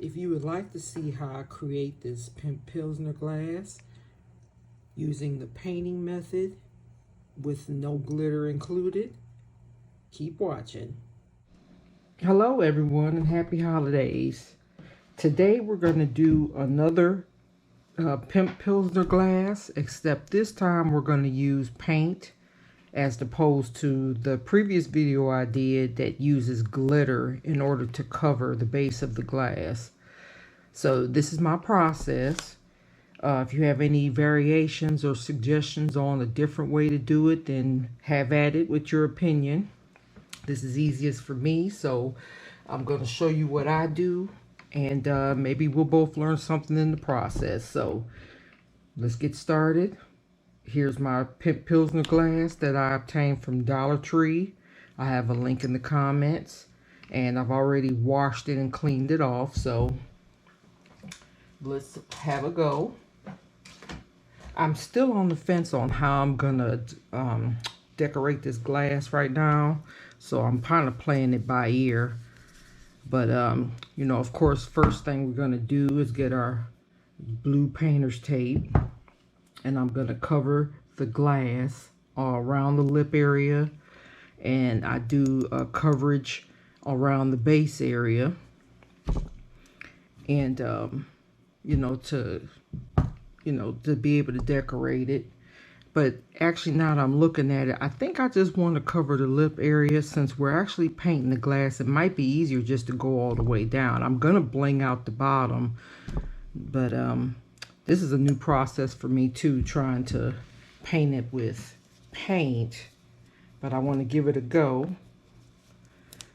If you would like to see how I create this Pimp Pilsner glass using the painting method with no glitter included, keep watching. Hello everyone and happy holidays. Today we're going to do another Pimp Pilsner glass, except this time we're going to use paint as opposed to the previous video I did that uses glitter in order to cover the base of the glass. So this is my process. If you have any variations or suggestions on a different way to do it, then have at it with your opinion. This is easiest for me, so I'm going to show you what I do, and maybe we'll both learn something in the process. So let's get started. Here's my Pimp Pilsner glass that I obtained from Dollar Tree. I have a link in the comments, and I've already washed it and cleaned it off, so let's have a go. I'm still on the fence on how I'm gonna decorate this glass right now, so I'm kind of playing it by ear. But you know, of course, first thing we're gonna do is get our blue painter's tape, and I'm gonna cover the glass all around the lip area, and I do a coverage around the base area, and to be able to decorate it. But actually, now that I'm looking at it, I think I just want to cover the lip area. Since we're actually painting the glass, it might be easier just to go all the way down. I'm gonna bling out the bottom, but this is a new process for me too, trying to paint it with paint, but I want to give it a go.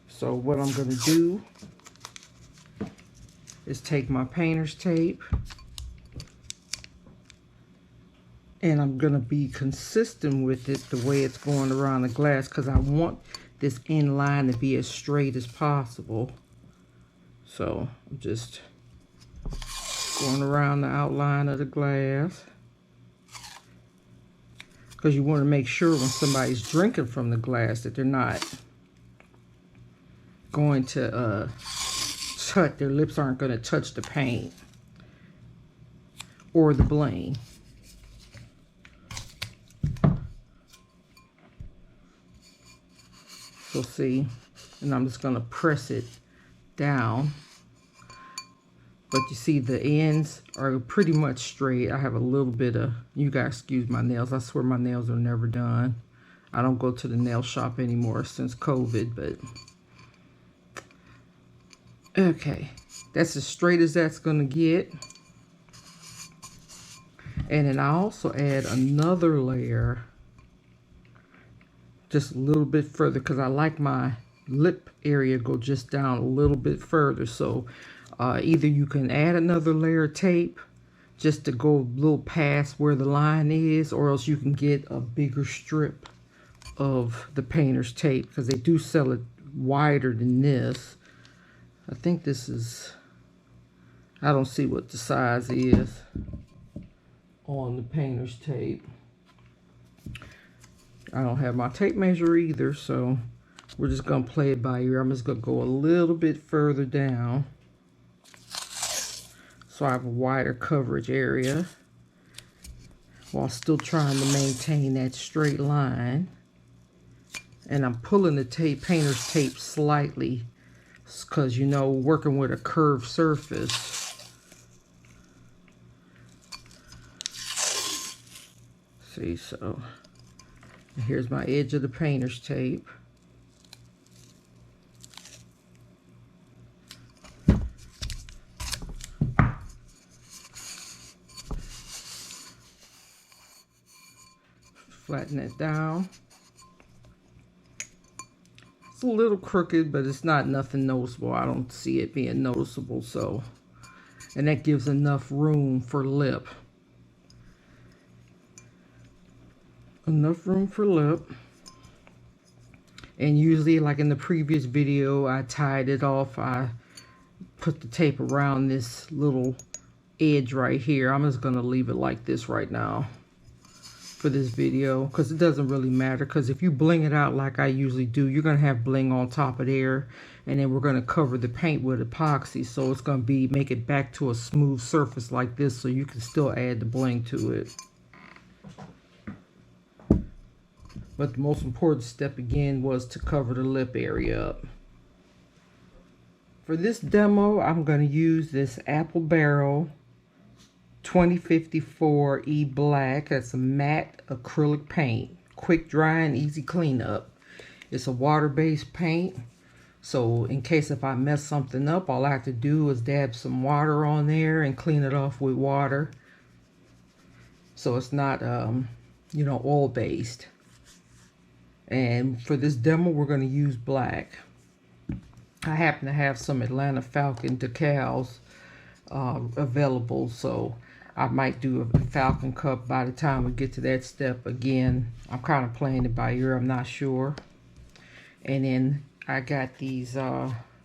So what I'm going to do is take my painter's tape, and I'm going to be consistent with it the way it's going around the glass, because I want this end line to be as straight as possible. So I'm just going around the outline of the glass, because you want to make sure when somebody's drinking from the glass that they're not going to their lips aren't going to touch the paint or the bling. So see, and I'm just going to press it down. But you see the ends are pretty much straight. I have a little bit of, you guys excuse my nails. I swear my nails are never done. I don't go to the nail shop anymore since COVID, but okay. That's as straight as that's gonna get. And then I also add another layer just a little bit further, because I like my lip area go just down a little bit further. So either you can add another layer of tape just to go a little past where the line is, or else you can get a bigger strip of the painter's tape, because they do sell it wider than this. I think this is, I don't see what the size is on the painter's tape. I don't have my tape measure either, so we're just gonna play it by ear. I'm just gonna go a little bit further down, so I have a wider coverage area while still trying to maintain that straight line. And I'm pulling the painter's tape slightly, because, you know, working with a curved surface. See, so here's my edge of the painter's tape. Flatten it down. It's a little crooked, but it's not nothing noticeable. I don't see it being noticeable, so. And that gives enough room for lip. Enough room for lip. And usually, like in the previous video, I tied it off. I put the tape around this little edge right here. I'm just gonna leave it like this right now, for this video, because it doesn't really matter, because if you bling it out like I usually do, you're going to have bling on top of there, and then we're going to cover the paint with epoxy, so it's going to be make it back to a smooth surface like this, so you can still add the bling to it. But the most important step again was to cover the lip area up. For this demo, I'm going to use this Apple Barrel 2054 E Black. That's a matte acrylic paint. Quick dry and easy cleanup. It's a water-based paint. So in case if I mess something up, all I have to do is dab some water on there and clean it off with water. So it's not, you know, oil-based. And for this demo, we're going to use black. I happen to have some Atlanta Falcon decals available, so I might do a Falcon cup by the time we get to that step. Again, I'm kind of playing it by ear, I'm not sure. And then I got these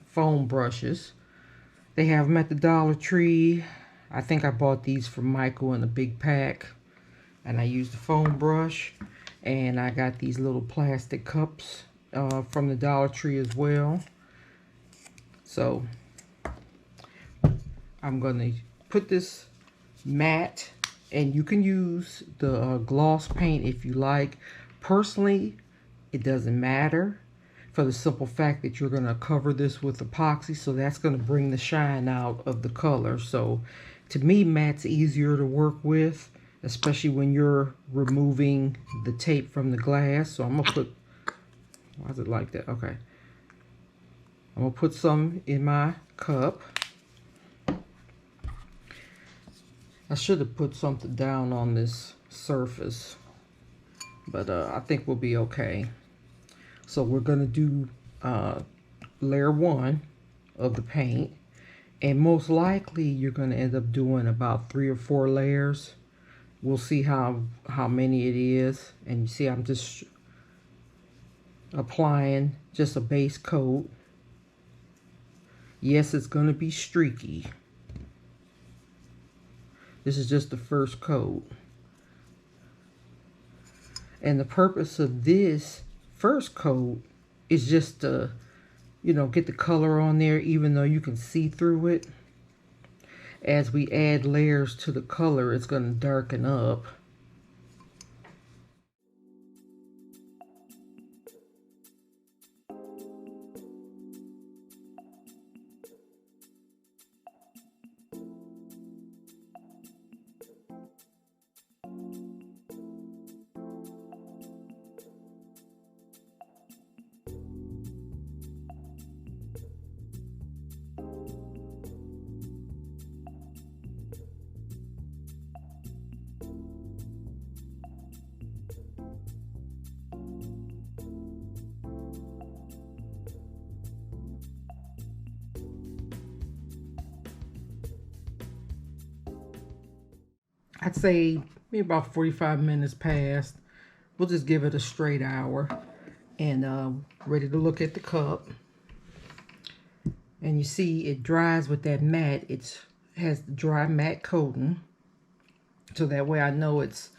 foam brushes. They have them at the Dollar Tree. I think I bought these from Michael in a big pack. And I used the foam brush. And I got these little plastic cups from the Dollar Tree as well. So I'm going to put this matte, and you can use the gloss paint if you like. Personally, it doesn't matter, for the simple fact that you're going to cover this with epoxy, so that's going to bring the shine out of the color. So to me, matte's easier to work with, especially when you're removing the tape from the glass. So I'm going to put, why is it like that? Okay. I'm going to put some in my cup. I should have put something down on this surface, but I think we'll be okay. So we're going to do layer 1 of the paint, and most likely you're going to end up doing about 3 or 4 layers. We'll see how many it is. And you see I'm just applying just a base coat. Yes, it's going to be streaky. This is just the first coat. And the purpose of this first coat is just to, you know, get the color on there, even though you can see through it. As we add layers to the color, it's going to darken up. I'd say maybe about 45 minutes passed. We'll just give it a straight hour. And ready to look at the cup. And you see it dries with that matte. It has the dry matte coating. So that way I know it's,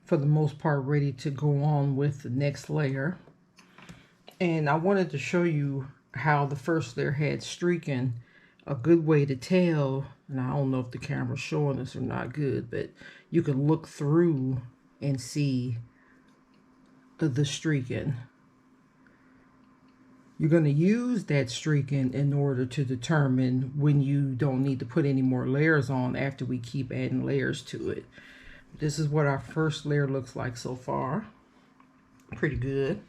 for the most part, ready to go on with the next layer. And I wanted to show you how the first layer had streaking. A good way to tell, and I don't know if the camera's showing this or not good, but you can look through and see the streaking. You're going to use that streaking in order to determine when you don't need to put any more layers on after we keep adding layers to it. This is what our first layer looks like so far. Pretty good.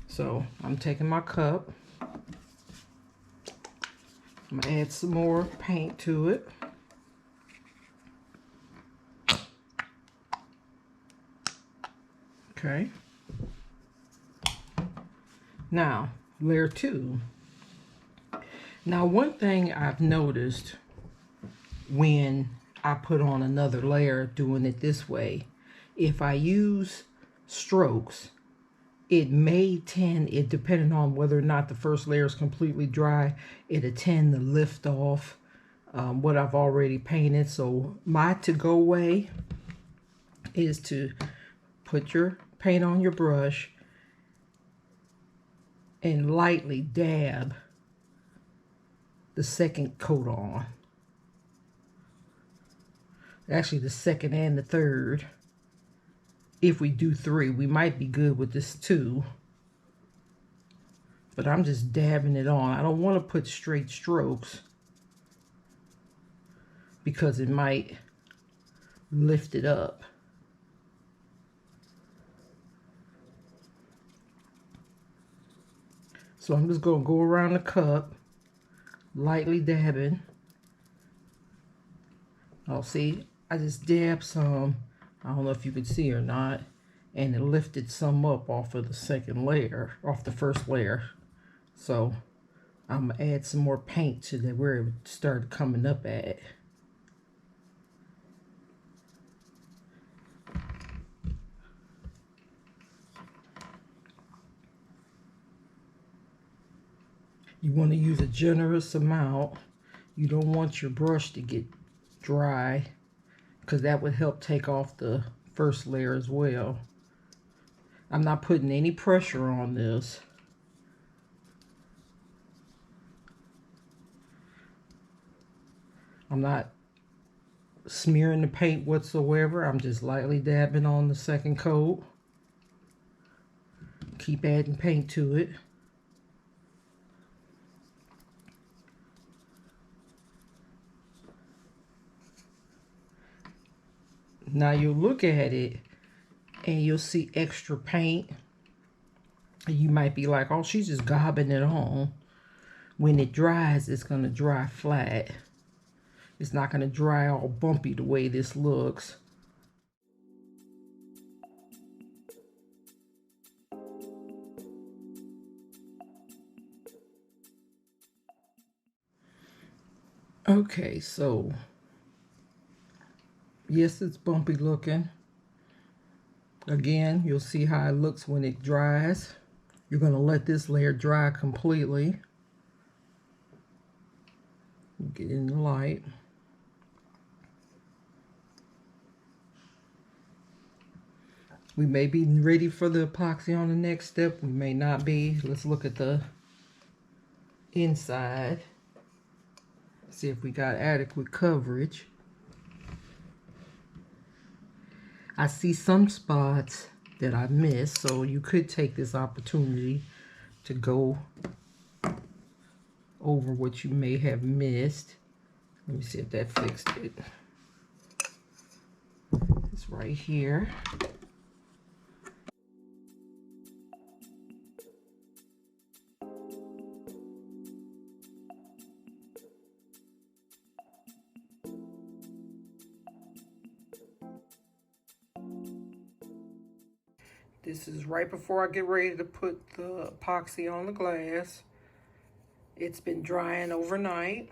So I'm taking my cup. I'm going to add some more paint to it. Okay. Now, layer 2. Now, one thing I've noticed when I put on another layer doing it this way, if I use strokes, it may tend, it depending on whether or not the first layer is completely dry, it'll tend to lift off what I've already painted. So my to-go way is to put your paint on your brush and lightly dab the second coat on. Actually, the second and the third. If we do 3, we might be good with this 2. But I'm just dabbing it on. I don't want to put straight strokes because it might lift it up. So I'm just going to go around the cup, lightly dabbing. Oh, see, I just dabbed some. I don't know if you could see or not. And it lifted some up off of the second layer, off the first layer. So I'm going to add some more paint to that where it started coming up at. You want to use a generous amount. You don't want your brush to get dry because that would help take off the first layer as well. I'm not putting any pressure on this. I'm not smearing the paint whatsoever. I'm just lightly dabbing on the second coat. Keep adding paint to it. Now you'll look at it and you'll see extra paint. You might be like, oh, she's just gobbing it on. When it dries, it's going to dry flat. It's not going to dry all bumpy the way this looks. Okay, so yes, it's bumpy looking. Again, you'll see how it looks when it dries. You're going to let this layer dry completely. Get in the light. We may be ready for the epoxy on the next step. We may not be. Let's look at the inside. See if we got adequate coverage. I see some spots that I missed, so you could take this opportunity to go over what you may have missed. Let me see if that fixed it. It's right here. This is right before I get ready to put the epoxy on the glass. It's been drying overnight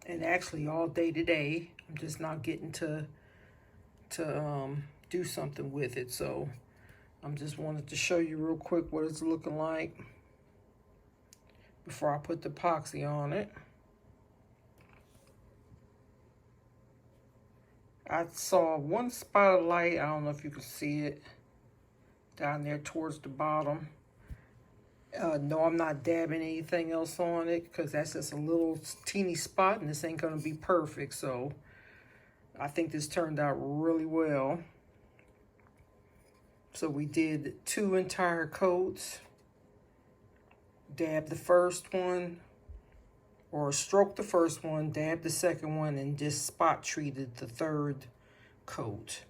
and actually all day today. I'm just not getting to do something with it. So I'm just wanted to show you real quick what it's looking like before I put the epoxy on it. I saw one spot of light. I don't know if you can see it down there towards the bottom. No, I'm not dabbing anything else on it because that's just a little teeny spot and this ain't going to be perfect. So I think this turned out really well. So we did 2 entire coats. Dab the first one, or stroke the first one, dab the second one, and just spot treated the third coat.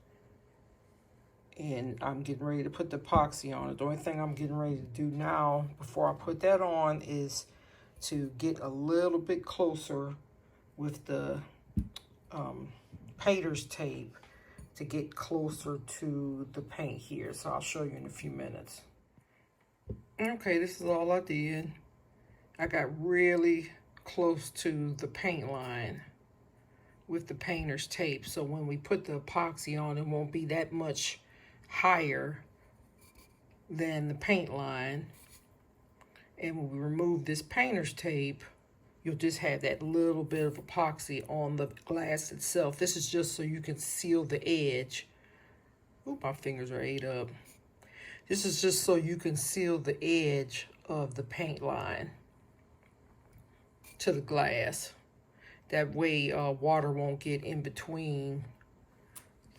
And I'm getting ready to put the epoxy on it. The only thing I'm getting ready to do now before I put that on is to get a little bit closer with the painter's tape to get closer to the paint here. So I'll show you in a few minutes. Okay, this is all I did. I got really close to the paint line with the painter's tape. So when we put the epoxy on, it won't be that much higher than the paint line. And when we remove this painter's tape, you'll just have that little bit of epoxy on the glass itself. This is just so you can seal the edge Ooh, my fingers are ate up. This is just so you can seal the edge of the paint line to the glass. That way water won't get in between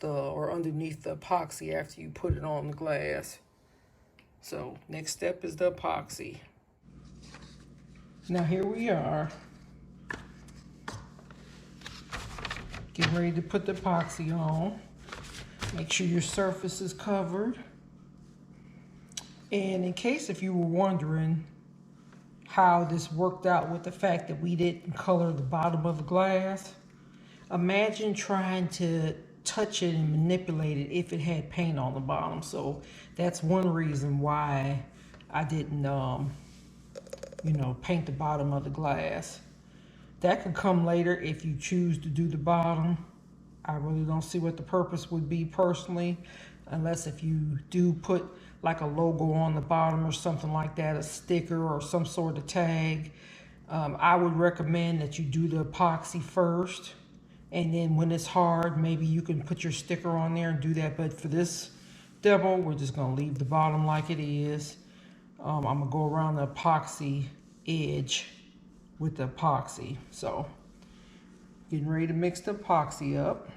or underneath the epoxy after you put it on the glass. So next step is the epoxy. Now here we are, getting ready to put the epoxy on. Make sure your surface is covered. And in case if you were wondering how this worked out with the fact that we didn't color the bottom of the glass, imagine trying to touch it and manipulate it if it had paint on the bottom. So that's one reason why I didn't, you know, paint the bottom of the glass. That could come later if you choose to do the bottom. I really don't see what the purpose would be personally, unless if you do put like a logo on the bottom or something like that, a sticker or some sort of tag. I would recommend that you do the epoxy first, and then when it's hard, maybe you can put your sticker on there and do that. But for this demo, we're just gonna leave the bottom like it is. I'm gonna go around the epoxy edge with the epoxy. So, getting ready to mix the epoxy up.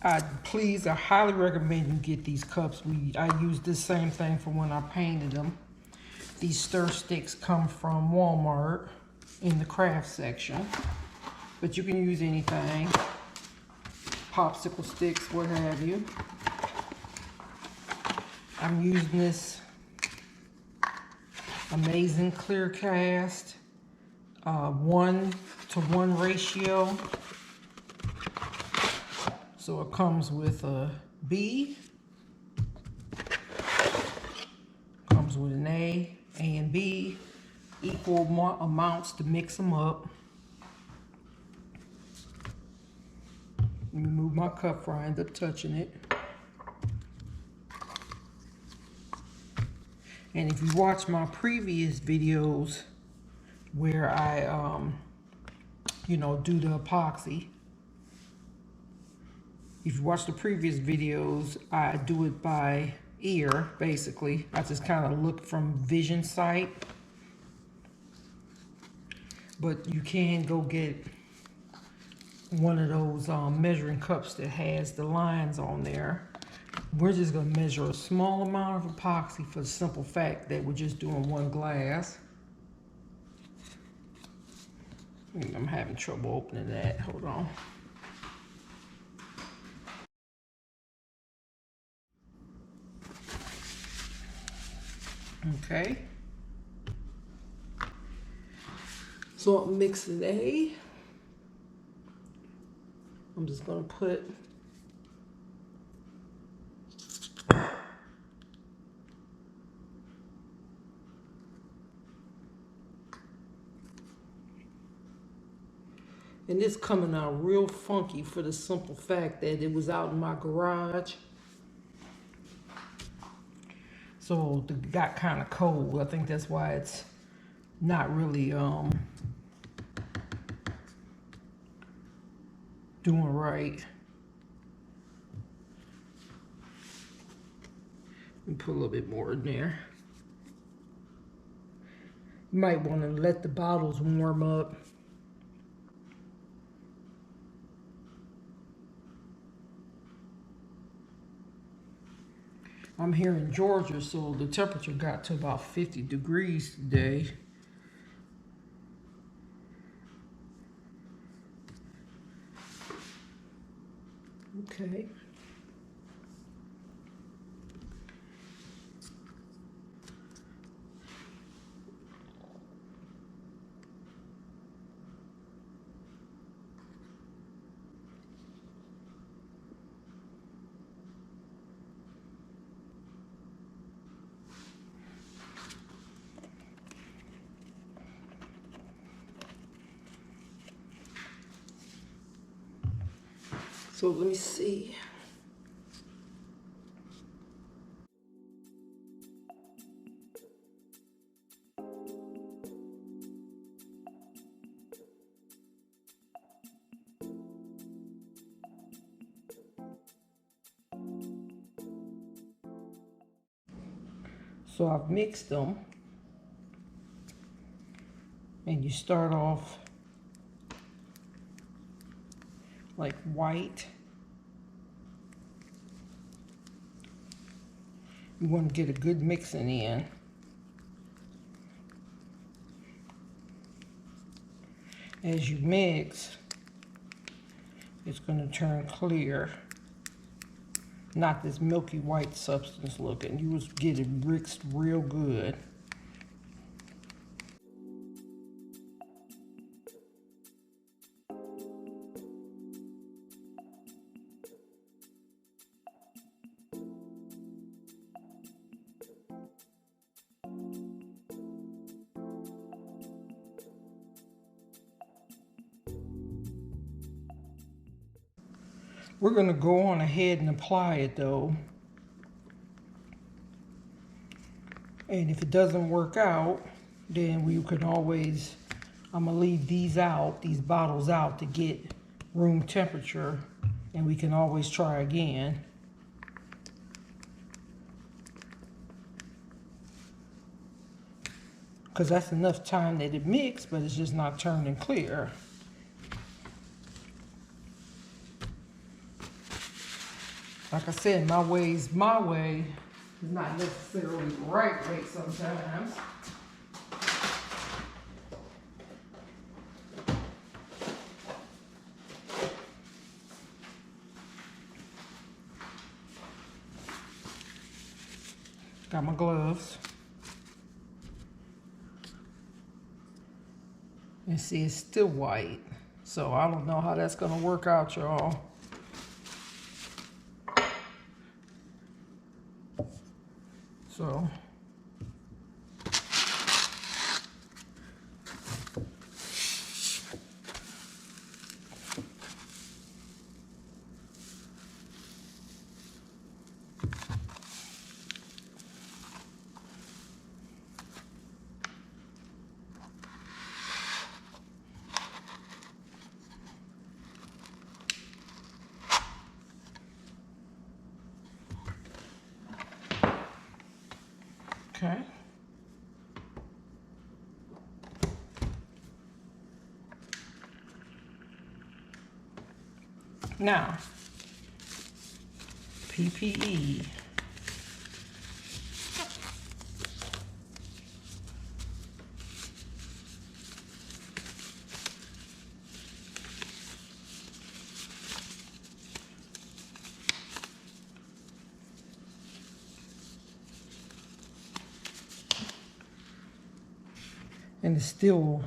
I highly recommend you get these cups. I used this same thing for when I painted them. These stir sticks come from Walmart in the craft section, but you can use anything, popsicle sticks, what have you. I'm using this amazing clear cast, 1-to-1 ratio. So it comes with a B, comes with an A and B, equal amounts to mix them up. Let me move my cup before I end up touching it. And if you watch my previous videos where I, you know, do the epoxy, if you watch the previous videos, I do it by ear, basically. I just kind of look from vision sight. But you can go get one of those measuring cups that has the lines on there. We're just gonna measure a small amount of epoxy for the simple fact that we're just doing one glass. I'm having trouble opening that, hold on. Okay. So I'm mixing A. I'm just gonna put and this coming out real funky for the simple fact that it was out in my garage. So it got kind of cold. I think that's why it's not really doing right. Let me put a little bit more in there. You might want to let the bottles warm up. I'm here in Georgia, so the temperature got to about 50 degrees today. Okay. So let me see. So I've mixed them. And you start off like white. You want to get a good mixing in. As you mix, it's going to turn clear. Not this milky white substance looking. You was getting mixed real good. We're going to go on ahead and apply it though. And if it doesn't work out, then we can always, I'm going to leave these out, these bottles out to get room temperature, and we can always try again. Because that's enough time that it mixed, but it's just not turning clear. Like I said, my way's my way. It's not necessarily the right way sometimes. Got my gloves. And see, it's still white. So I don't know how that's gonna work out, y'all. So okay. Now, PPE. And it's still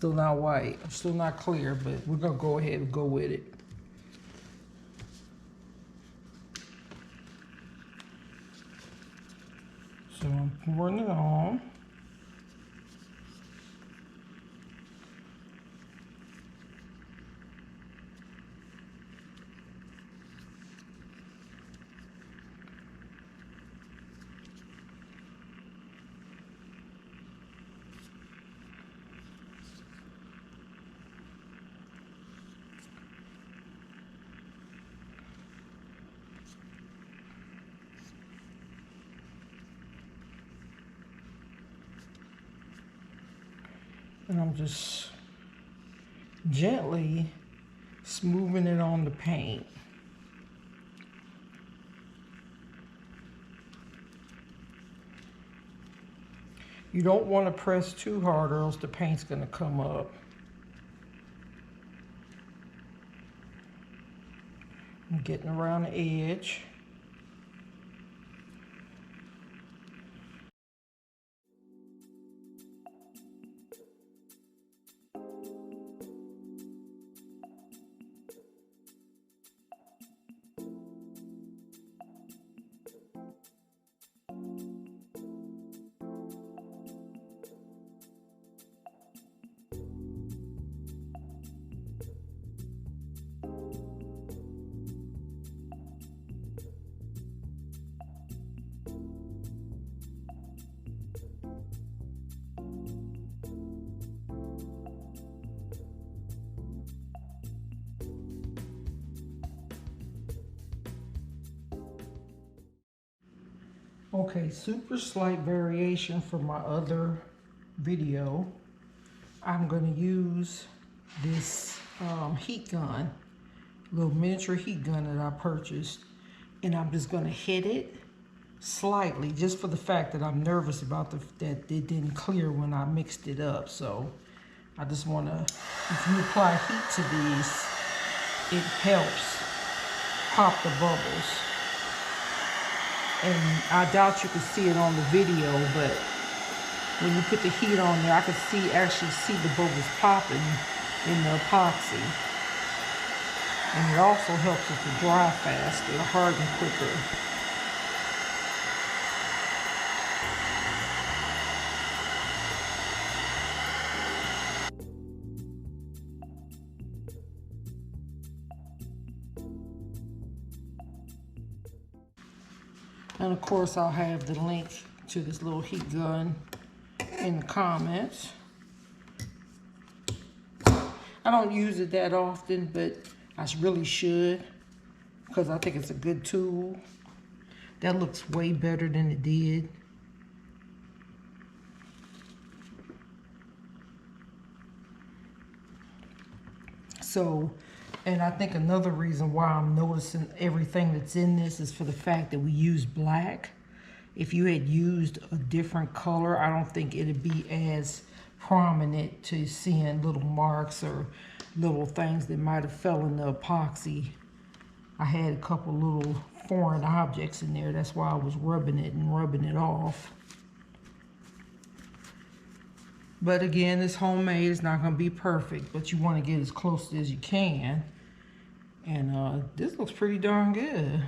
not white, still not clear, but we're gonna go ahead and go with it. So I'm pouring it on. And I'm just gently smoothing it on the paint. You don't want to press too hard or else the paint's going to come up. I'm getting around the edge. Okay, super slight variation from my other video. I'm going to use this heat gun, little miniature heat gun that I purchased, and I'm just going to hit it slightly, just for the fact that I'm nervous about that it didn't clear when I mixed it up. So I just want to, if you apply heat to these, it helps pop the bubbles. And I doubt you can see it on the video, but when you put the heat on there, I could actually see the bubbles popping in the epoxy. And it also helps it to dry faster, harden quicker. And of course, I'll have the link to this little heat gun in the comments. I don't use it that often, but I really should, because I think it's a good tool. That looks way better than it did. So, and I think another reason why I'm noticing everything that's in this is for the fact that we use black. If you had used a different color, I don't think it'd be as prominent to seeing little marks or little things that might have fell in the epoxy. I had a couple little foreign objects in there. That's why I was rubbing it off. But again, it's homemade. It's not going to be perfect, but you want to get as close as you can. And this looks pretty darn good.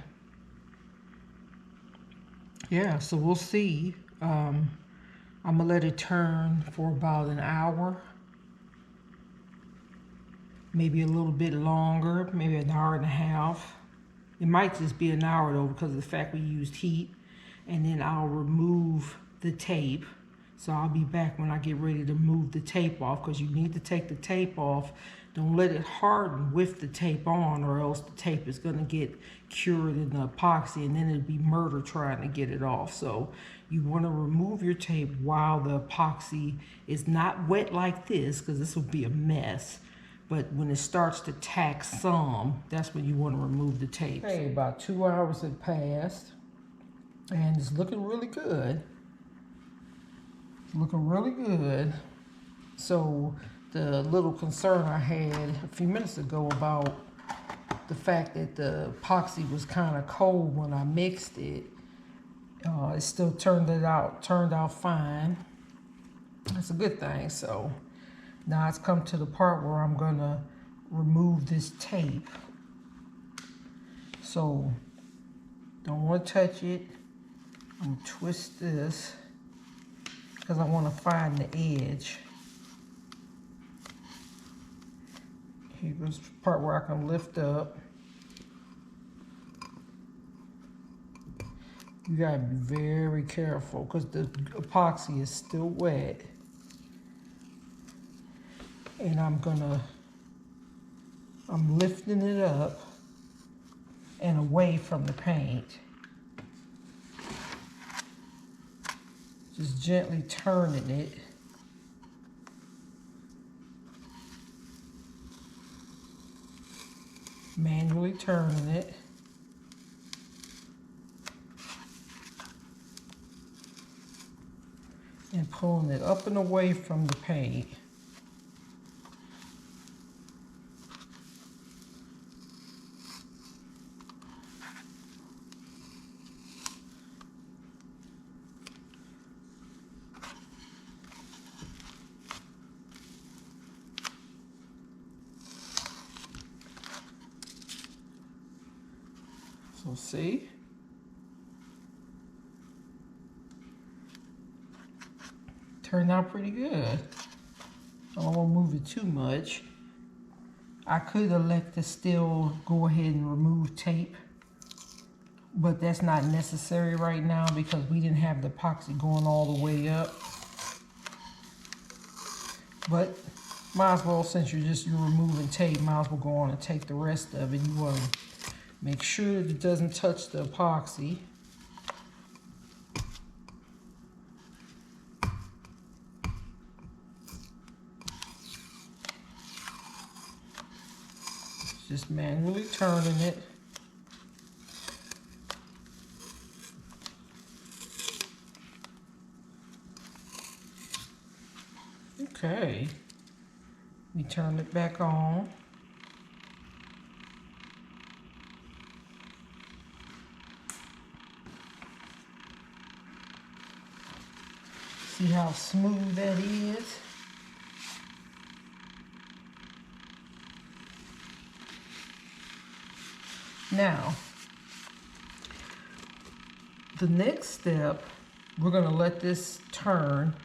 Yeah, so we'll see. I'm going to let it turn for about an hour. Maybe a little bit longer, maybe an hour and a half. It might just be an hour though, because of the fact we used heat. And then I'll remove the tape. So I'll be back when I get ready to move the tape off, because you need to take the tape off. Don't let it harden with the tape on, or else the tape is going to get cured in the epoxy, and then it'd be murder trying to get it off. So you want to remove your tape while the epoxy is not wet like this, because this will be a mess. But when it starts to tack some, that's when you want to remove the tape. Okay, about 2 hours have passed, and it's looking really good. Looking really good. So the little concern I had a few minutes ago about the fact that the epoxy was kind of cold when I mixed it, it still turned out fine. That's a good thing. So now it's come to the part where I'm gonna remove this tape. So don't want to touch it. I'm gonna twist this, because I want to find the edge. Here's the part where I can lift up. You gotta be very careful, because the epoxy is still wet. And I'm lifting it up and away from the paint. Just gently turning it. Manually turning it. And pulling it up and away from the paint. So see, turned out pretty good. I don't want to move it too much. I could elect to still go ahead and remove tape, but that's not necessary right now because we didn't have the epoxy going all the way up. But might as well, since you're removing tape, might as well go on and take the rest of it. You want to make sure that it doesn't touch the epoxy. Just manually turning it. Okay. We turn it back on. See how smooth that is? Now, the next step, we're gonna let this turn.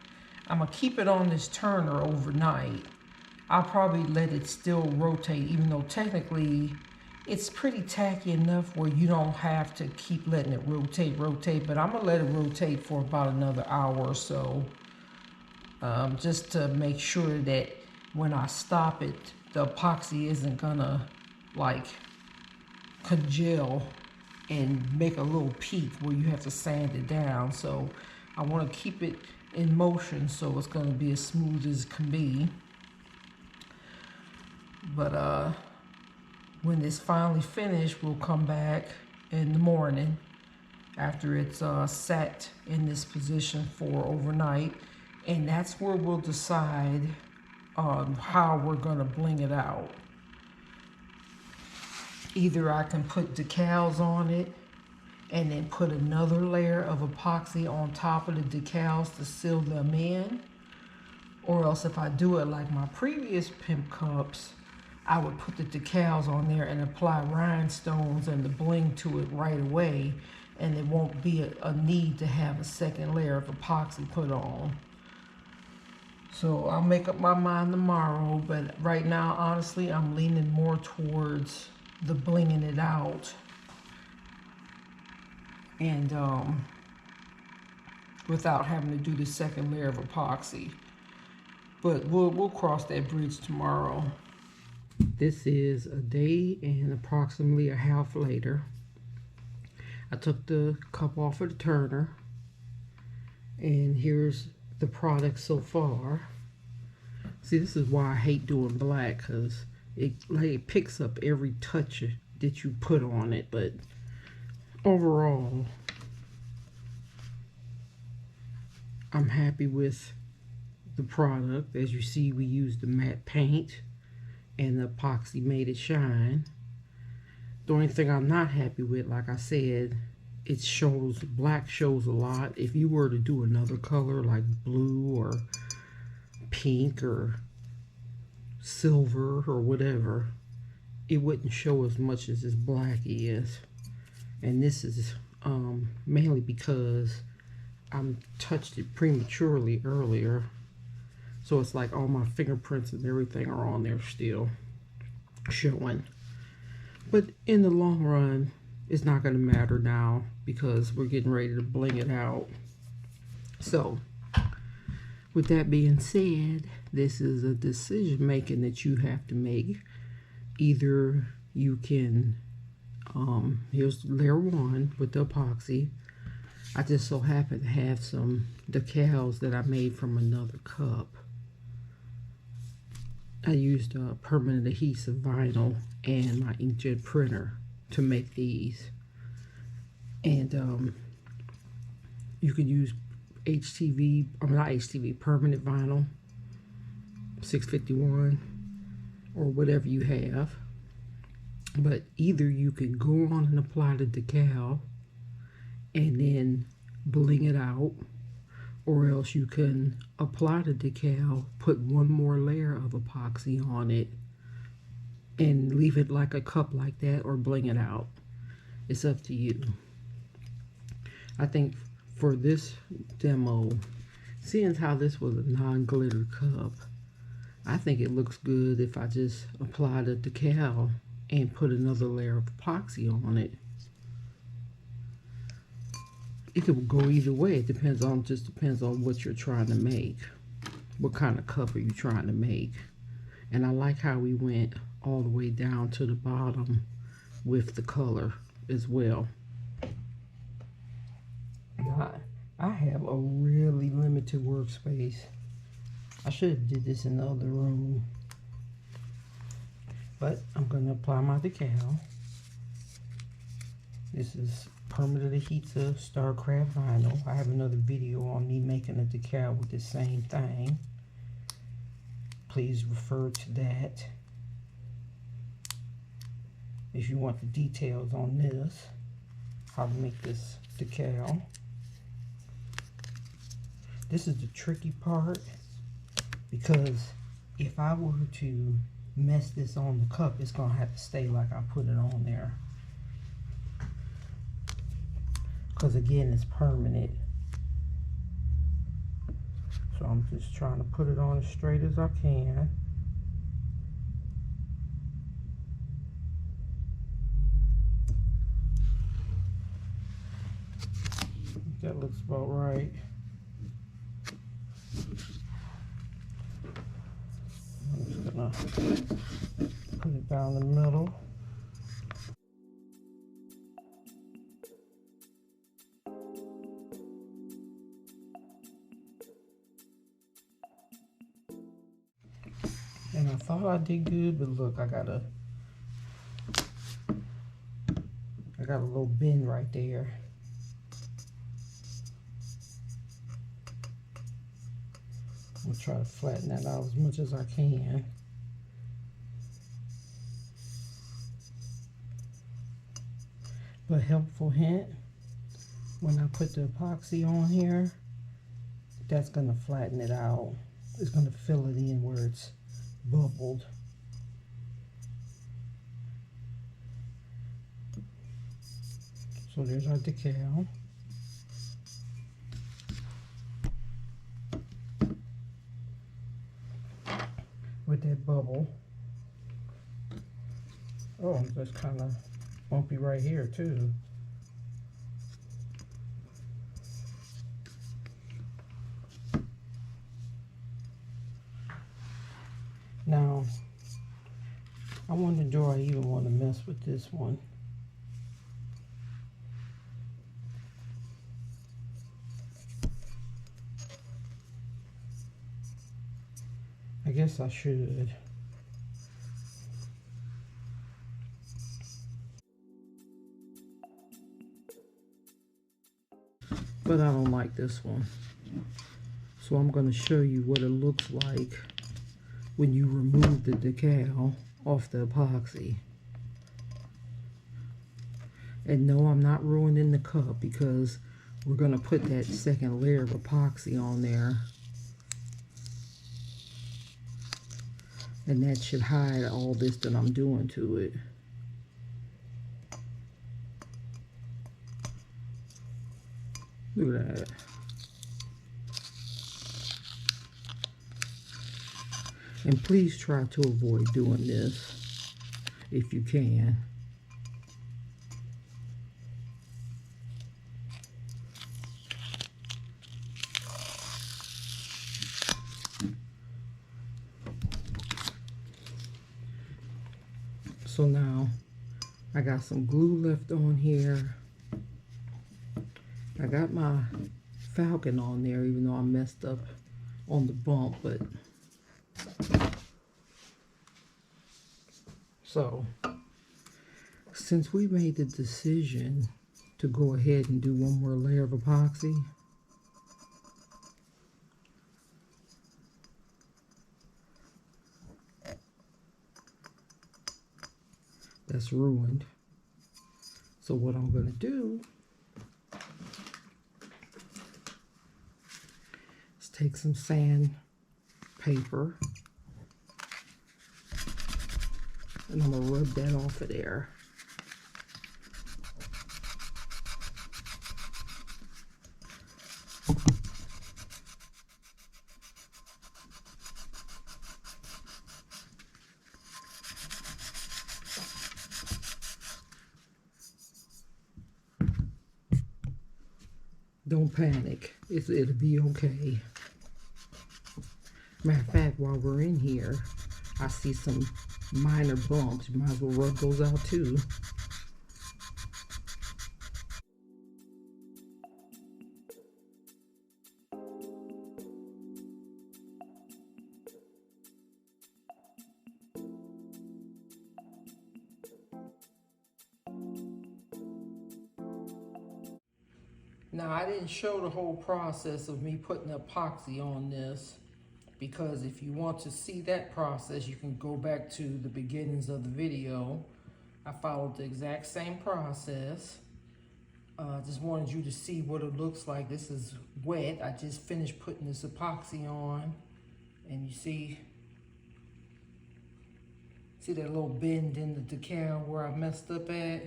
I'm gonna keep it on this turner overnight. I'll probably let it still rotate, even though technically it's pretty tacky enough where you don't have to keep letting it rotate, but I'm gonna let it rotate for about another hour or so, just to make sure that when I stop it, the epoxy isn't gonna like congeal and make a little peak where you have to sand it down. So I want to keep it in motion so it's going to be as smooth as it can be. But when it's finally finished, we'll come back in the morning after it's sat in this position for overnight, and that's where we'll decide how we're going to bling it out. Either I can put decals on it and then put another layer of epoxy on top of the decals to seal them in, or else if I do it like my previous Pimp cups, I would put the decals on there and apply rhinestones and the bling to it right away, and there won't be a need to have a second layer of epoxy put on. So I'll make up my mind tomorrow, but right now, honestly, I'm leaning more towards the blinging it out, and without having to do the second layer of epoxy. But we'll cross that bridge tomorrow. This is a day and approximately a half later. I took the cup off of the turner, and here's the product so far. See, this is why I hate doing black, because it picks up every touch that you put on it. But overall, I'm happy with the product. As you see, we used the matte paint and the epoxy made it shine. The only thing I'm not happy with, like I said, it shows, black shows a lot. If you were to do another color like blue or pink or silver or whatever, it wouldn't show as much as this black is. And this is mainly because I touched it prematurely earlier, so it's like all my fingerprints and everything are on there still showing. But in the long run, it's not going to matter now because we're getting ready to bling it out. So with that being said, this is a decision making that you have to make. Either you can, here's layer one with the epoxy. I just so happen to have some decals that I made from another cup. I used permanent adhesive vinyl and my inkjet printer to make these. And you could use HTV, or not HTV, permanent vinyl, 651, or whatever you have. But either you can go on and apply the decal and then bling it out, or else you can apply the decal, put one more layer of epoxy on it, and leave it like a cup like that, or bling it out. It's up to you. I think for this demo, seeing how this was a non-glitter cup, I think it looks good if I just apply the decal and put another layer of epoxy on it. It could go either way. It depends on, just depends on what you're trying to make. What kind of cup are you trying to make? And I like how we went all the way down to the bottom with the color as well. I have a really limited workspace. I should have did this in the other room. But I'm going to apply my decal. This is permanent adhesive Starcraft vinyl. I have another video on me making a decal with the same thing. Please refer to that if you want the details on this, how to make this decal. This is the tricky part, because if I were to mess this on the cup, it's going to have to stay like I put it on there. Because again, it's permanent. So I'm just trying to put it on as straight as I can. That looks about right. I'm just gonna put it down the middle. And I thought I did good, but look, I got a little bend right there. I'm gonna try to flatten that out as much as I can. But helpful hint, when I put the epoxy on here, that's gonna flatten it out. It's gonna fill it in where it's bubbled. So there's our decal. With that bubble. Oh, that's kind of bumpy right here too. Now, I wonder, do I even want to mess with this one? I guess I should. But I don't like this one. So I'm going to show you what it looks like when you remove the decal off the epoxy. And no, I'm not ruining the cup, because we're going to put that second layer of epoxy on there. And that should hide all this that I'm doing to it. Look at that. And please try to avoid doing this if you can. So now I got some glue left on here. I got my falcon on there, even though I messed up on the bump, but so since we made the decision to go ahead and do one more layer of epoxy, that's ruined. So what I'm going to do is take some sandpaper and I'm going to rub that off of there. Don't panic. It'll be okay. Matter of fact, while we're in here, I see some minor bumps. You might as well rub those out too. Now, I didn't show the whole process of me putting epoxy on this, because if you want to see that process, you can go back to the beginnings of the video. I followed the exact same process. Just wanted you to see what it looks like. This is wet. I just finished putting this epoxy on, and you see that little bend in the decal where I messed up at?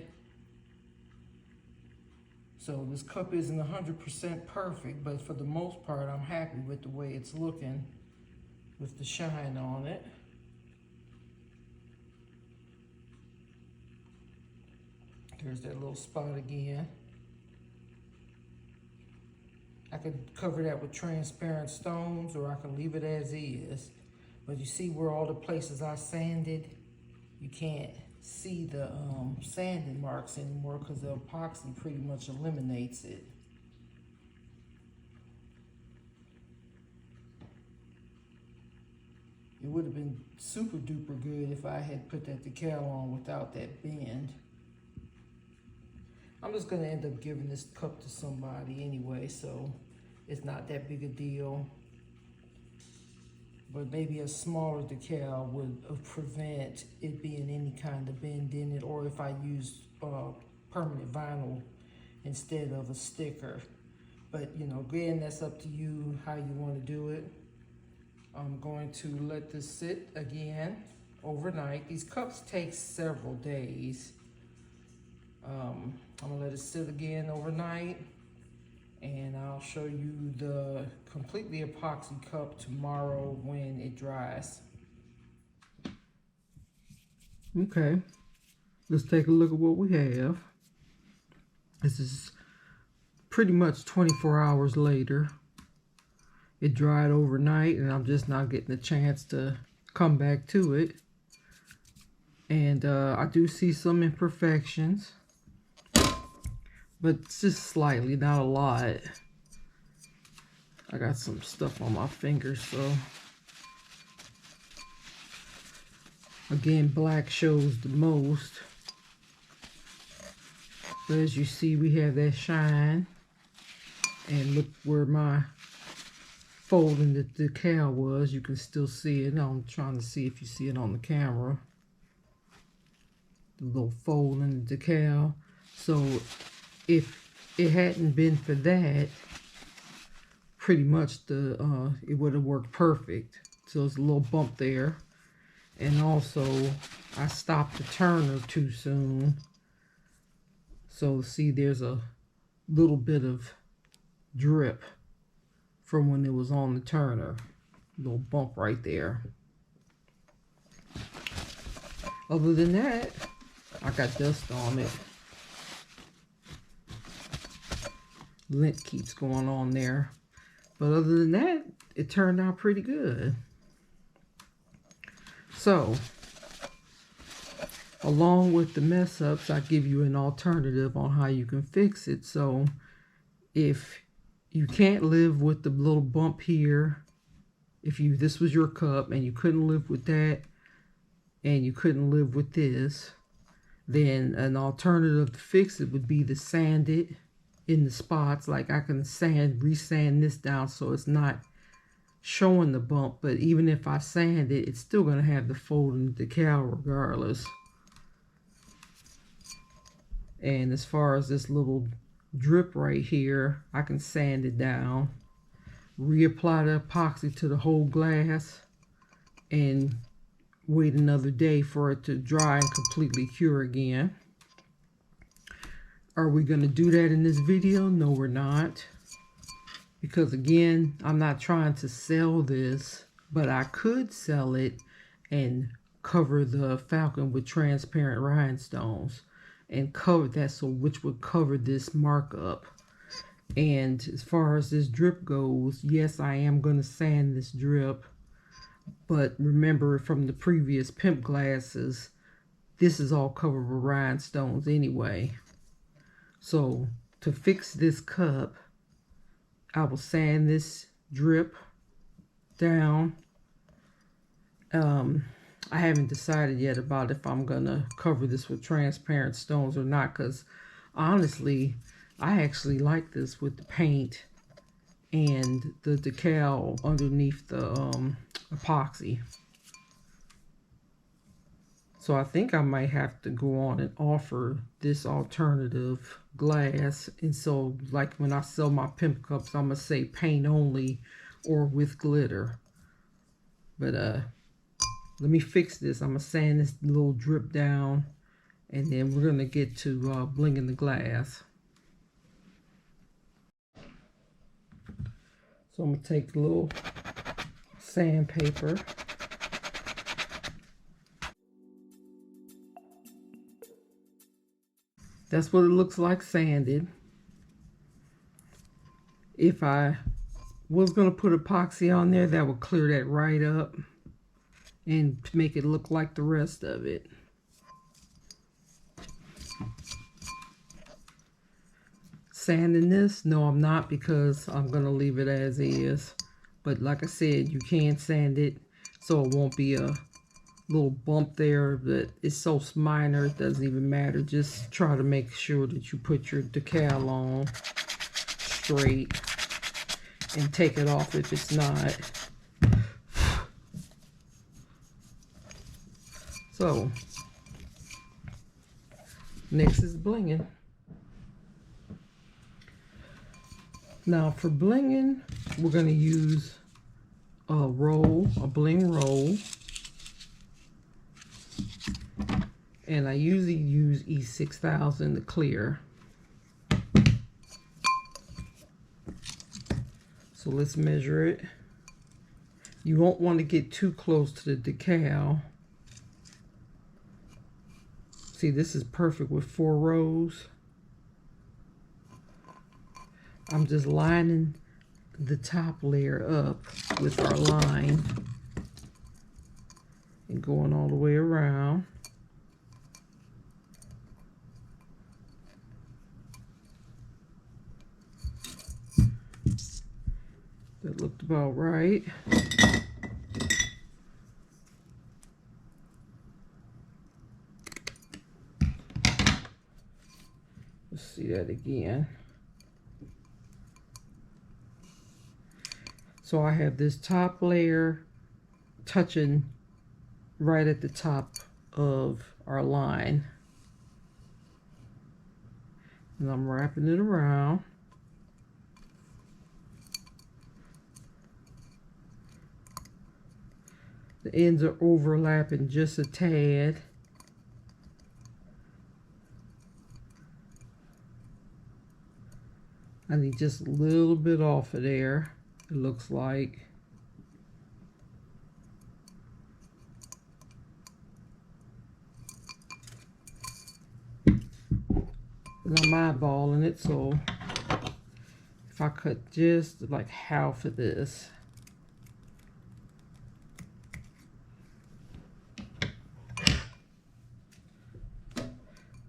So this cup isn't 100% perfect, but for the most part, I'm happy with the way it's looking with the shine on it. There's that little spot again. I could cover that with transparent stones, or I can leave it as is. But you see where all the places I sanded, you can't see the sanding marks anymore because the epoxy pretty much eliminates it. It would have been super duper good if I had put that decal on without that bend. I'm just gonna end up giving this cup to somebody anyway, so it's not that big a deal. But maybe a smaller decal would prevent it being any kind of bend in it, or if I used permanent vinyl instead of a sticker. But you know, again, that's up to you how you want to do it. I'm going to let this sit again overnight. These cups take several days. I'm gonna let it sit again overnight, and I'll show you the completely epoxy cup tomorrow when it dries. Okay, let's take a look at what we have. This is pretty much 24 hours later. It dried overnight, and I'm just not getting a chance to come back to it. And I do see some imperfections, but just slightly, not a lot. I got some stuff on my fingers, so. Again, black shows the most. But as you see, we have that shine. And look where my fold in the decal was. You can still see it. I'm trying to see if you see it on the camera. The little fold in the decal. So if it hadn't been for that, pretty much it would have worked perfect. So it's a little bump there. And also, I stopped the turner too soon. So see, there's a little bit of drip from when it was on the turner. Little bump right there. Other than that, I got dust on it. Lint keeps going on there. But other than that, it turned out pretty good. So, along with the mess ups, I give you an alternative on how you can fix it. So, if you can't live with the little bump here, this was your cup and you couldn't live with that, and you couldn't live with this, then an alternative to fix it would be to sand it in the spots. Like I can resand this down so it's not showing the bump, but even if I sand it, it's still going to have the fold in the decal regardless. And as far as this little drip right here, I can sand it down, reapply the epoxy to the whole glass, and wait another day for it to dry and completely cure again. Are we going to do that in this video? No, we're not. Because again, I'm not trying to sell this, but I could sell it and cover the falcon with transparent rhinestones and cover that, so which would cover this markup. And as far as this drip goes, yes, I am going to sand this drip, but remember from the previous Pimp glasses, this is all covered with rhinestones anyway. So to fix this cup, I will sand this drip down. I haven't decided yet about if I'm gonna cover this with transparent stones or not, because honestly, I actually like this with the paint and the decal underneath the epoxy. So I think I might have to go on and offer this alternative glass. And so like when I sell my Pimp cups, I'm gonna say paint only or with glitter. But let me fix this. I'm gonna sand this little drip down, and then we're gonna get to blinging the glass. So I'm gonna take a little sandpaper. That's what it looks like sanded. If I was gonna put epoxy on there, that would clear that right up and make it look like the rest of it. Sanding this? No, I'm not, because I'm gonna leave it as is. But like I said, you can sand it so it won't be a little bump there that is so minor it doesn't even matter. Just try to make sure that you put your decal on straight and take it off if it's not. So next is blinging. Now for blinging, we're going to use a roll, a Bling Roll. And I usually use E6000 to clear. So let's measure it. You won't want to get too close to the decal. See, this is perfect with 4 rows. I'm just lining the top layer up with our line and going all the way around. That looked about right. Let's see that again. So I have this top layer touching right at the top of our line. And I'm wrapping it around. The ends are overlapping just a tad. I need just a little bit off of there, it looks like. And I'm eyeballing it, so if I cut just like half of this.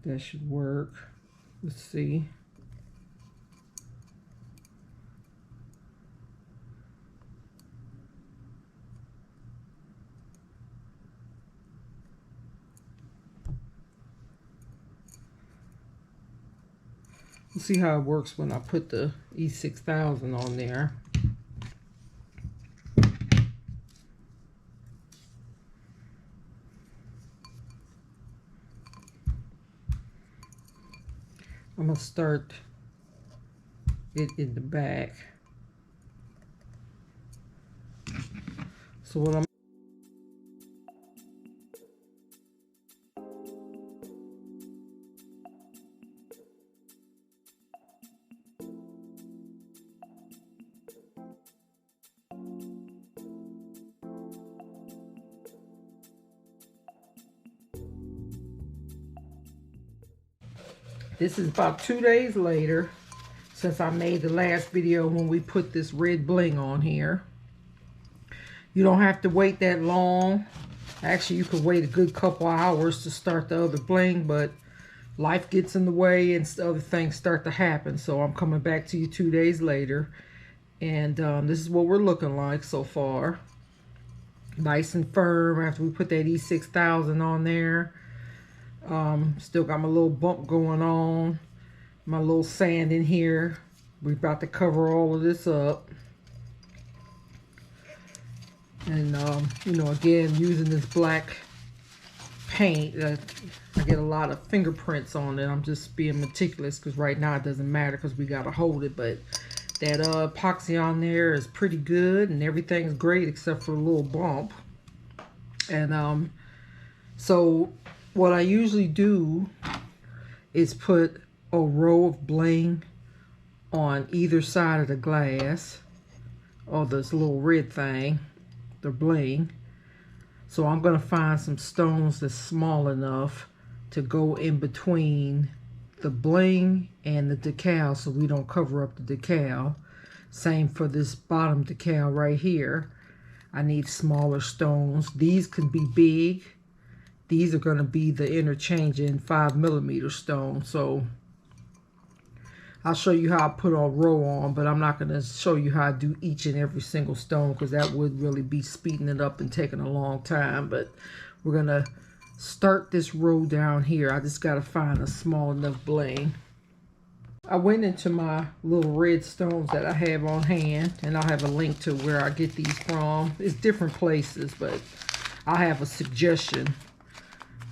That should work. Let's see. We'll see how it works when I put the E6000 on there. I'm going to start it in the back. So what I'm This is about 2 days later since I made the last video when we put this red bling on here. You don't have to wait that long. Actually, you could wait a good couple hours to start the other bling, but life gets in the way and other things start to happen. So I'm coming back to you 2 days later. And this is what we're looking like so far. Nice and firm after we put that E6000 on there. Still got my little bump going on. my little sand in here. We're about to cover all of this up. And, you know, again, using this black paint, I get a lot of fingerprints on it. I'm just being meticulous because right now it doesn't matter because we got to hold it. But that epoxy on there is pretty good and everything's great except for a little bump. And so what I usually do is put a row of bling on either side of the glass, or this little red thing, the bling. So I'm going to find some stones that's small enough to go in between the bling and the decal so we don't cover up the decal. Same for this bottom decal right here. I need smaller stones. These can be big. These are going to be the interchanging 5mm stones. So I'll show you how I put a row on, but I'm not going to show you how I do each and every single stone because that would really be speeding it up and taking a long time. But we're going to start this row down here. I just got to find a small enough bling. I went into my little red stones that I have on hand, and I'll have a link to where I get these from. It's different places, but I have a suggestion.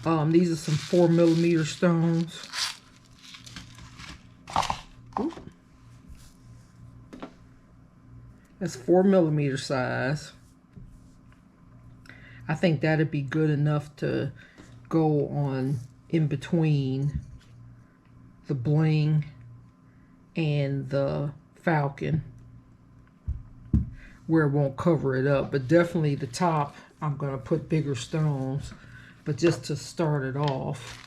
These are some 4mm stones. Ooh. That's 4mm size. I think that'd be good enough to go on in between the bling and the falcon where it won't cover it up. But definitely the top, I'm going to put bigger stones. But just to start it off,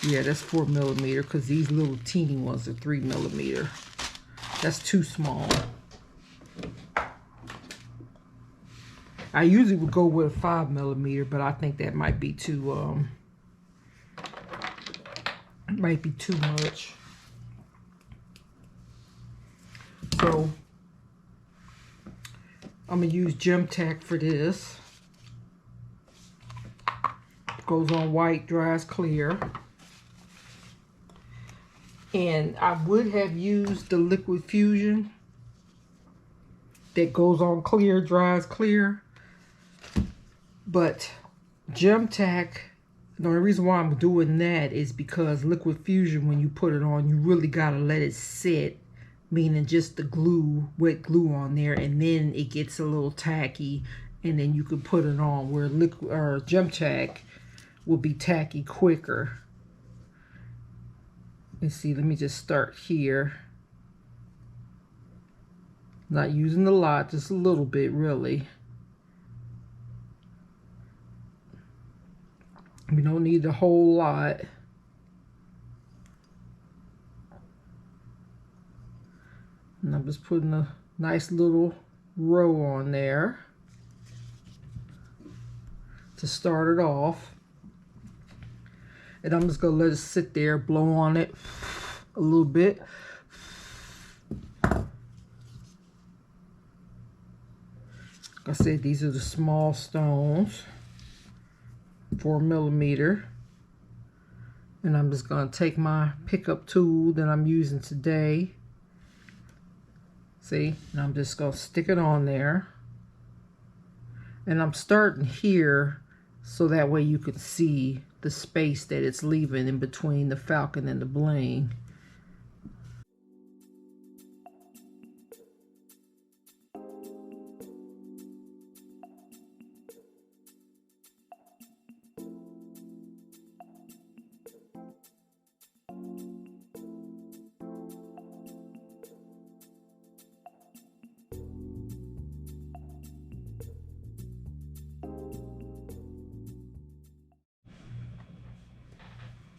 yeah, that's 4mm because these little teeny ones are 3mm. That's too small. I usually would go with a 5mm, but I think that might be too much. So I'm gonna use Gem Tack for this. Goes on white, dries clear. And I would have used the Liquid Fusion that goes on clear, dries clear. But Gem Tack, the only reason why I'm doing that is because Liquid Fusion, when you put it on, you really gotta let it sit, meaning just the glue, wet glue on there, and then it gets a little tacky, and then you can put it on, where liquid or Gem Tack will be tacky quicker. Let's see, let me just start here. Not using a lot, just a little bit really. We don't need a whole lot. And I'm just putting a nice little row on there to start it off. And I'm just going to let it sit there, blow on it a little bit. Like I said, these are the small stones, 4mm. And I'm just going to take my pickup tool that I'm using today. See, and I'm just going to stick it on there. And I'm starting here so that way you can see the space that it's leaving in between the falcon and the bling.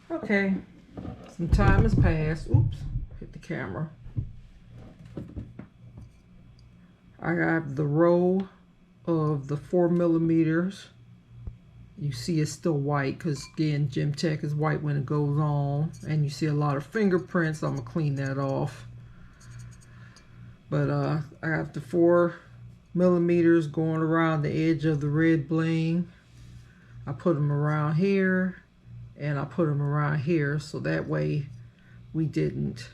Okay, some time has passed. Oops, hit the camera. I have the row of the 4mm. You see it's still white because, again, Gem Tack is white when it goes on. And you see a lot of fingerprints. I'm going to clean that off. But I got the 4mm going around the edge of the red bling. I put them around here. and I put them around here so that way we didn't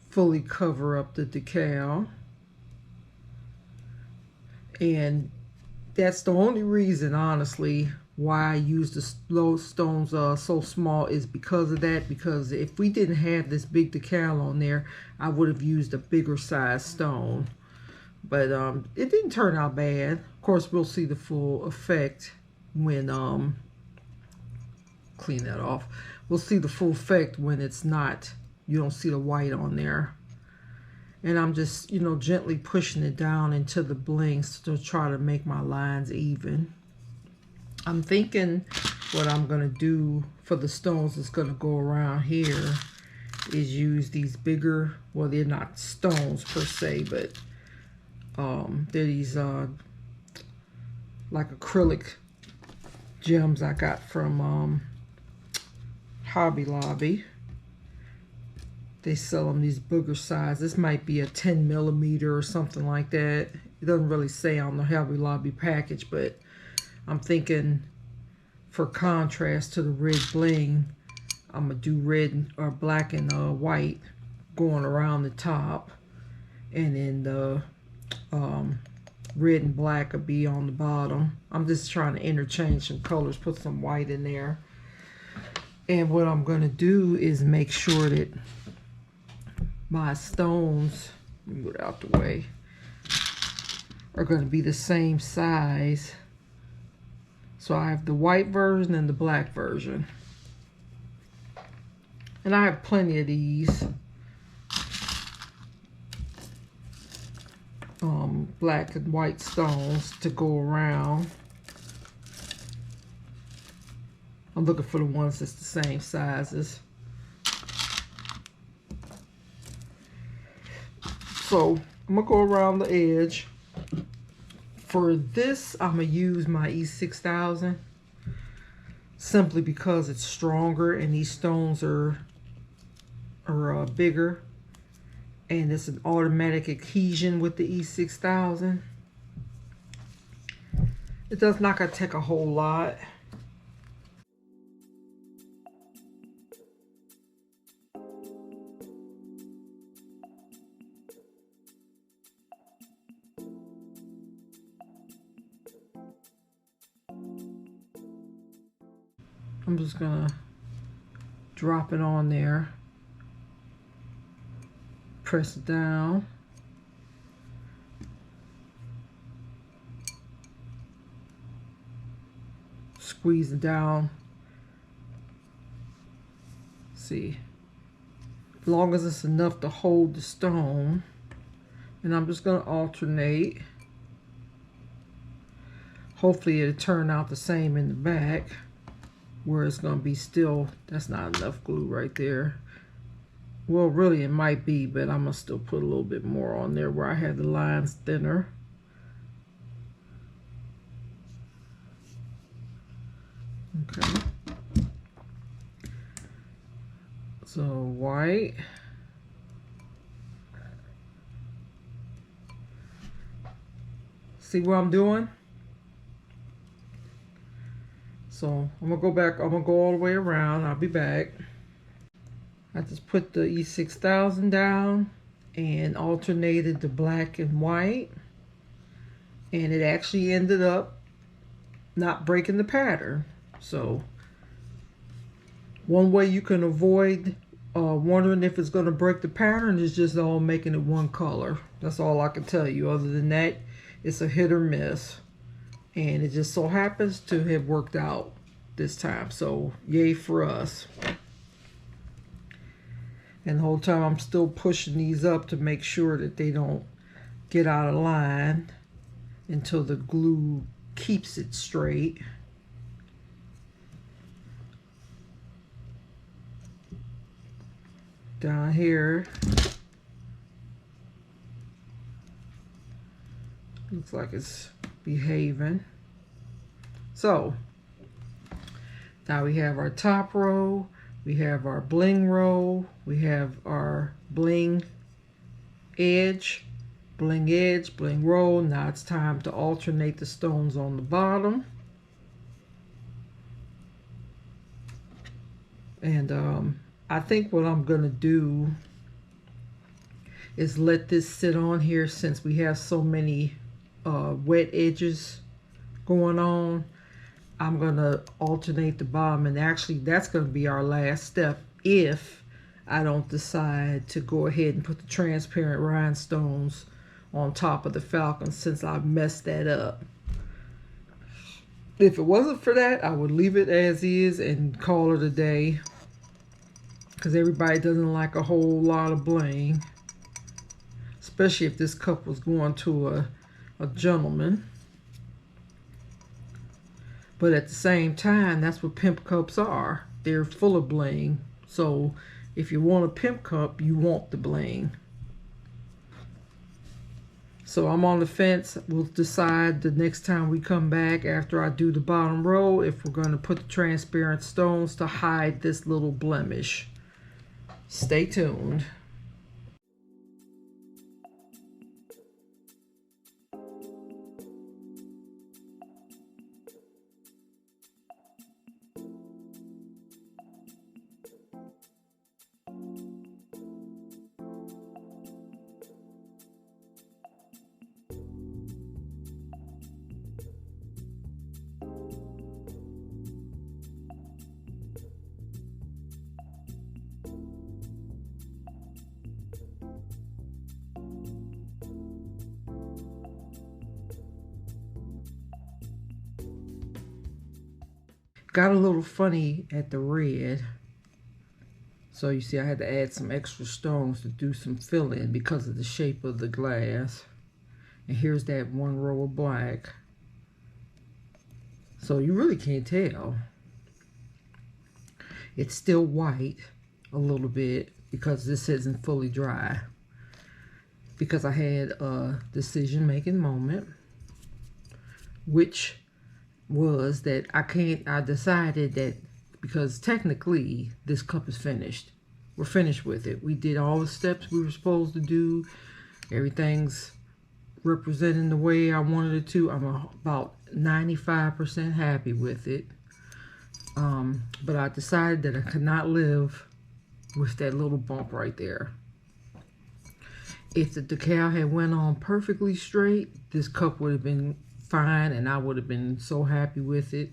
fully cover up the decal. And that's the only reason, honestly, why I use the stones so small, is because of that. Because if we didn't have this big decal on there, I would have used a bigger size stone. But it didn't turn out bad. Of course, we'll see the full effect when clean that off. We'll see the full effect when it's not, you don't see the white on there. And I'm just, you know, gently pushing it down into the blinks to try to make my lines even. I'm thinking what I'm going to do for the stones that's going to go around here is use these bigger, well, they're not stones per se, but they're these like acrylic gems I got from Hobby Lobby. They sell them these booger size. This might be a 10 millimeter or something like that. It doesn't really say on the Hobby Lobby package, but I'm thinking for contrast to the red bling, I'm gonna do red or black and white going around the top, and then the red and black will be on the bottom. I'm just trying to interchange some colors, put some white in there. And what I'm gonna do is make sure that my stones, move it out the way, are going to be the same size. So I have the white version and the black version. And I have plenty of these black and white stones to go around. I'm looking for the ones that's the same sizes. So I'm gonna go around the edge. For this, I'm gonna use my E6000 simply because it's stronger and these stones are bigger, and it's an automatic adhesion with the E6000. It does not gonna take a whole lot. I'm just gonna drop it on there, press it down, squeeze it down. See, as long as it's enough to hold the stone. And I'm just gonna alternate. Hopefully it'll turn out the same in the back, where it's going to be still, that's not enough glue right there. Well, really it might be, but I'm going to still put a little bit more on there where I have the lines thinner. Okay. So white. See what I'm doing? So I'm gonna go back, I'm gonna go all the way around, I'll be back. I just put the E6000 down and alternated the black and white, and it actually ended up not breaking the pattern. So one way you can avoid wondering if it's gonna break the pattern is just all making it one color. That's all I can tell you. Other than that, it's a hit or miss. And it just so happens to have worked out this time. So yay for us. And the whole time I'm still pushing these up to make sure that they don't get out of line until the glue keeps it straight. Down here, looks like it's behaving. So now we have our top row, we have our bling row, we have our bling edge, bling row. Now it's time to alternate the stones on the bottom. And I think what I'm gonna do is let this sit on here since we have so many wet edges going on. I'm gonna alternate the bottom, and actually that's gonna be our last step if I don't decide to go ahead and put the transparent rhinestones on top of the falcon, since I messed that up. If it wasn't for that, I would leave it as is and call it a day, because everybody doesn't like a whole lot of bling, especially if this cup was going to a gentleman. But at the same time, that's what pimp cups are. They're full of bling. So if you want a pimp cup, you want the bling. So I'm on the fence. We'll decide the next time we come back after I do the bottom row if we're going to put the transparent stones to hide this little blemish. Stay tuned. Got a little funny at the red. So you see I had to add some extra stones to do some fill-in because of the shape of the glass. And here's that one row of black. So you really can't tell. It's still white a little bit because this isn't fully dry. Because I had a decision-making moment, which was that I decided that because technically this cup is finished. We're finished with it. We did all the steps we were supposed to do. Everything's representing the way I wanted it to. I'm about 95% happy with it. But I decided that I could not live with that little bump right there. If the decal had went on perfectly straight, this cup would have been fine and I would have been so happy with it.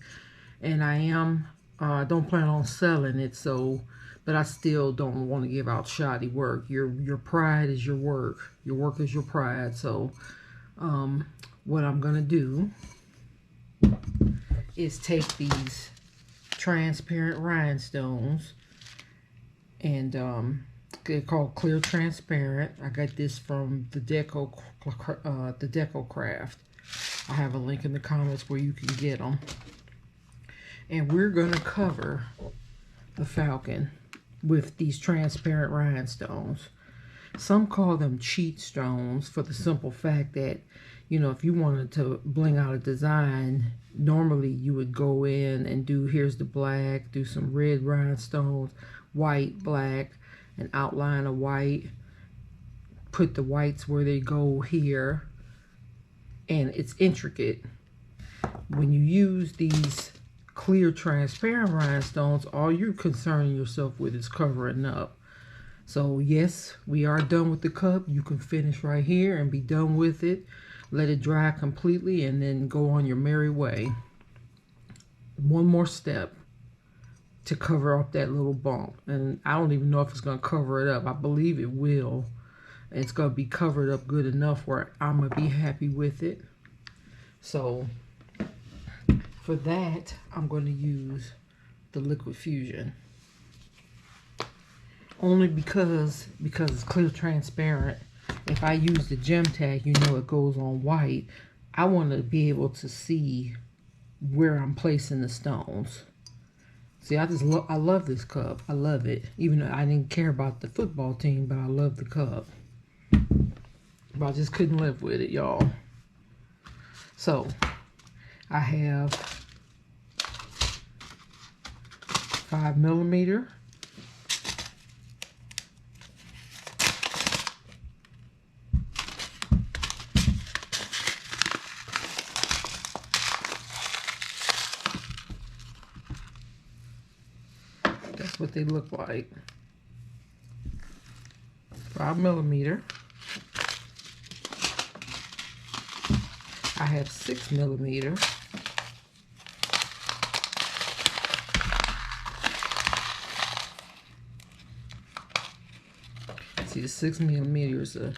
And I don't plan on selling it, so, but I still don't want to give out shoddy work. Your pride is your work. Your work is your pride. So what I'm gonna do is take these transparent rhinestones, and they're called clear transparent. I got this from the Deco Craft. I have a link in the comments where you can get them. And we're gonna cover the falcon with these transparent rhinestones. Some call them cheat stones for the simple fact that, you know, if you wanted to bling out a design, normally you would go in and do, here's the black, do some red rhinestones, white, black, an outline of white, put the whites where they go here, and it's intricate. When you use these clear transparent rhinestones, all you're concerning yourself with is covering up. So yes, we are done with the cup. You can finish right here and be done with it. Let it dry completely and then go on your merry way. One more step to cover up that little bump, and I don't even know if it's going to cover it up. I believe it will. It's going to be covered up good enough where I'm going to be happy with it. So for that, I'm going to use the Liquid Fusion. Only because it's clear transparent. If I use the gem tag, you know it goes on white. I want to be able to see where I'm placing the stones. See, I love this cup. I love it. Even though I didn't care about the football team, but I love the cup. But I just couldn't live with it, y'all. So I have 5mm. That's what they look like. 5mm. I have 6mm. See, the 6mm is a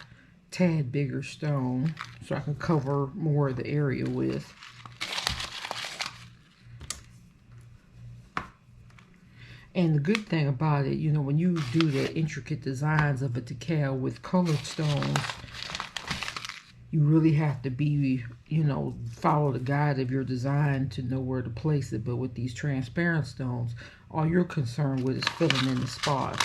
tad bigger stone, so I can cover more of the area with. And the good thing about it, you know, when you do the intricate designs of a decal with colored stones, you really have to be, you know, follow the guide of your design to know where to place it. But with these transparent stones, all you're concerned with is filling in the spots.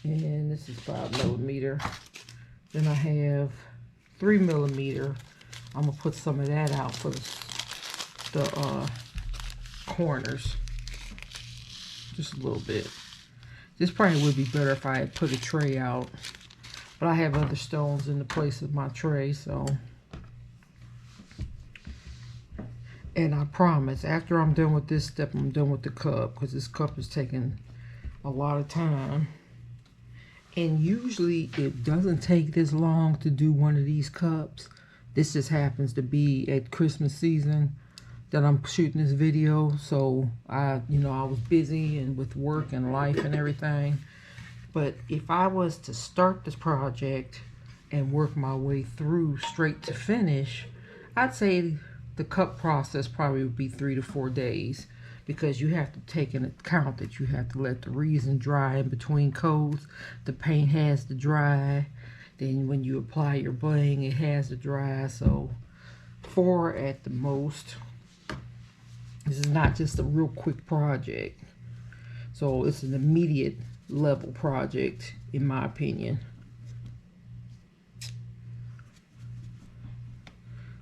And this is 5mm. Then I have 3mm. I'm gonna put some of that out for the corners, just a little bit. This probably would be better if I had put a tray out, but I have other stones in the place of my tray, so. And I promise, after I'm done with this step, I'm done with the cup, because this cup is taking a lot of time. And usually it doesn't take this long to do one of these cups. This just happens to be at Christmas season that I'm shooting this video. So I was busy and with work and life and everything. But if I was to start this project and work my way through straight to finish, I'd say the cup process probably would be 3 to 4 days, because you have to take into account that you have to let the resin dry in between coats. The paint has to dry. Then when you apply your bling, it has to dry. So 4 at the most. This is not just a real quick project. So it's an immediate level project, in my opinion.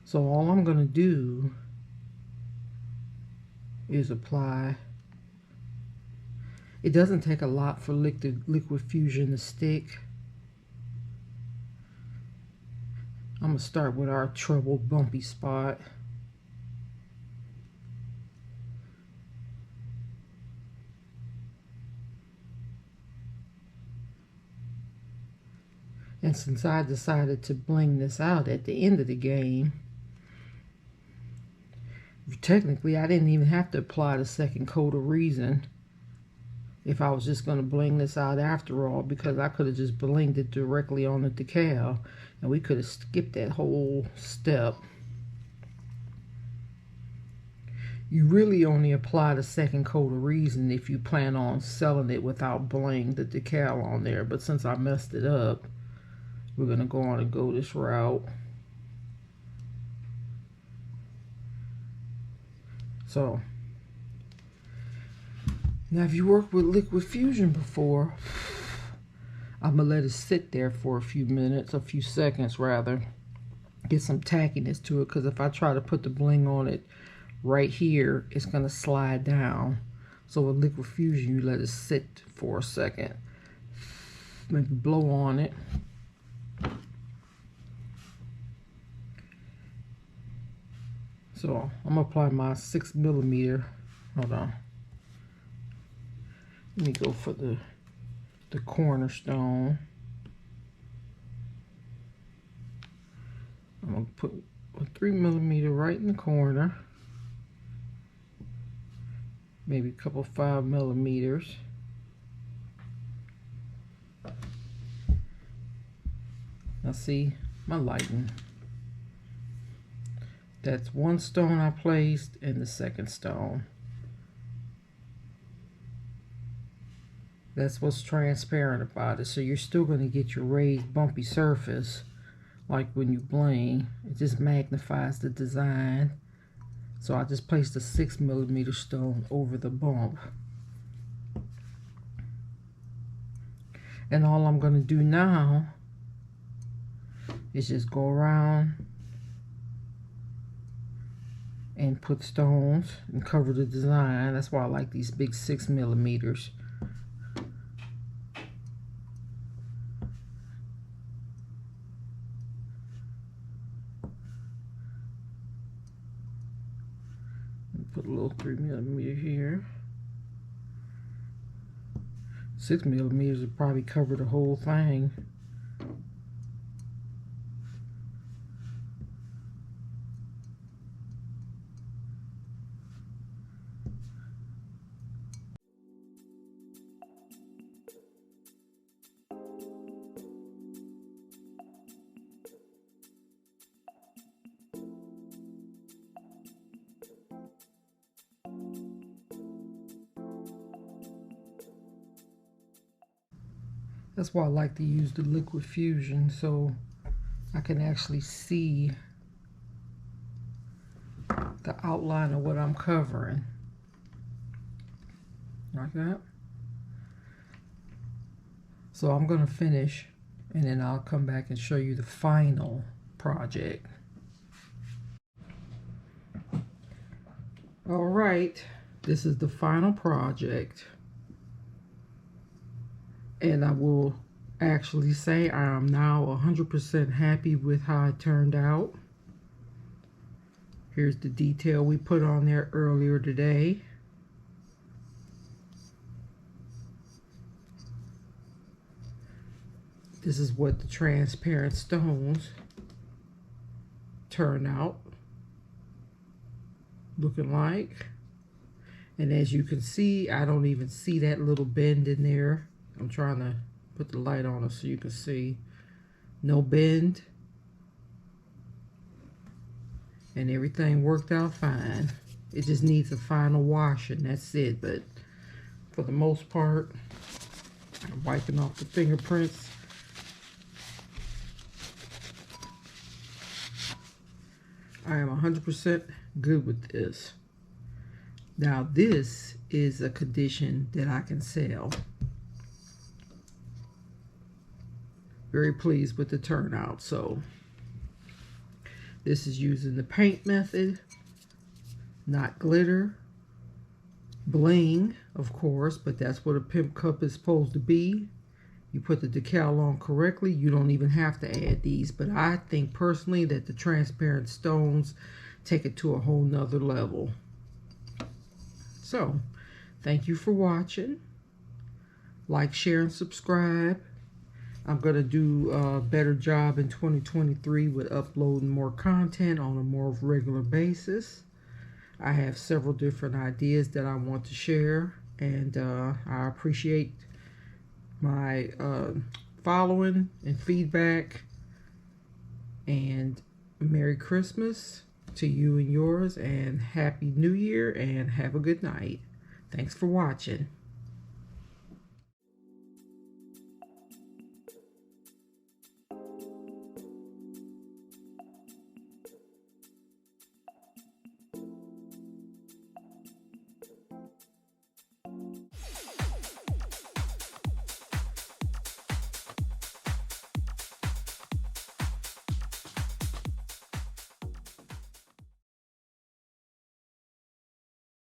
So all I'm gonna do is apply. It doesn't take a lot for liquid fusion to stick. I'm gonna start with our troubled bumpy spot. And since I decided to bling this out at the end of the game, technically I didn't even have to apply the second coat of resin if I was just going to bling this out after all, because I could have just blinged it directly on the decal and we could have skipped that whole step. You really only apply the second coat of resin if you plan on selling it without bling the decal on there. But since I messed it up, we're going to go on and go this route. So, now if you worked with liquid fusion before, I'm going to let it sit there for a few minutes, a few seconds rather. Get some tackiness to it, because if I try to put the bling on it right here, it's going to slide down. So with liquid fusion, you let it sit for a second. Maybe blow on it. So I'm going to apply my 6mm. Hold on. Let me go for the cornerstone. I'm going to put a 3mm right in the corner. Maybe a couple 5mm. Now see my lighting. That's one stone I placed and the second stone. That's what's transparent about it. So you're still going to get your raised bumpy surface like when you bling. It just magnifies the design. So I just placed a 6mm stone over the bump. And all I'm going to do now is just go around and put stones and cover the design. That's why I like these big 6mm. Put a little 3mm here. 6mm would probably cover the whole thing. That's why I like to use the liquid fusion, so I can actually see the outline of what I'm covering. Like that. So I'm going to finish, and then I'll come back and show you the final project. All right, this is the final project. And I will actually say I am now 100% happy with how it turned out. Here's the detail we put on there earlier today. This is what the transparent stones turn out looking like. And as you can see, I don't even see that little bend in there. I'm trying to put the light on it so you can see. No bend. And everything worked out fine. It just needs a final washing, that's it. But for the most part, I'm wiping off the fingerprints. I am 100% good with this. Now this is a condition that I can sell. Very pleased with the turnout. So this is using the paint method, not glitter. Bling, of course, but that's what a Pimp cup is supposed to be. You put the decal on correctly, you don't even have to add these. But I think personally that the transparent stones take it to a whole nother level. So, thank you for watching. Like, share, and subscribe. I'm going to do a better job in 2023 with uploading more content on a more regular basis. I have several different ideas that I want to share, and I appreciate my following and feedback. And Merry Christmas to you and yours, and Happy New Year, and have a good night. Thanks for watching.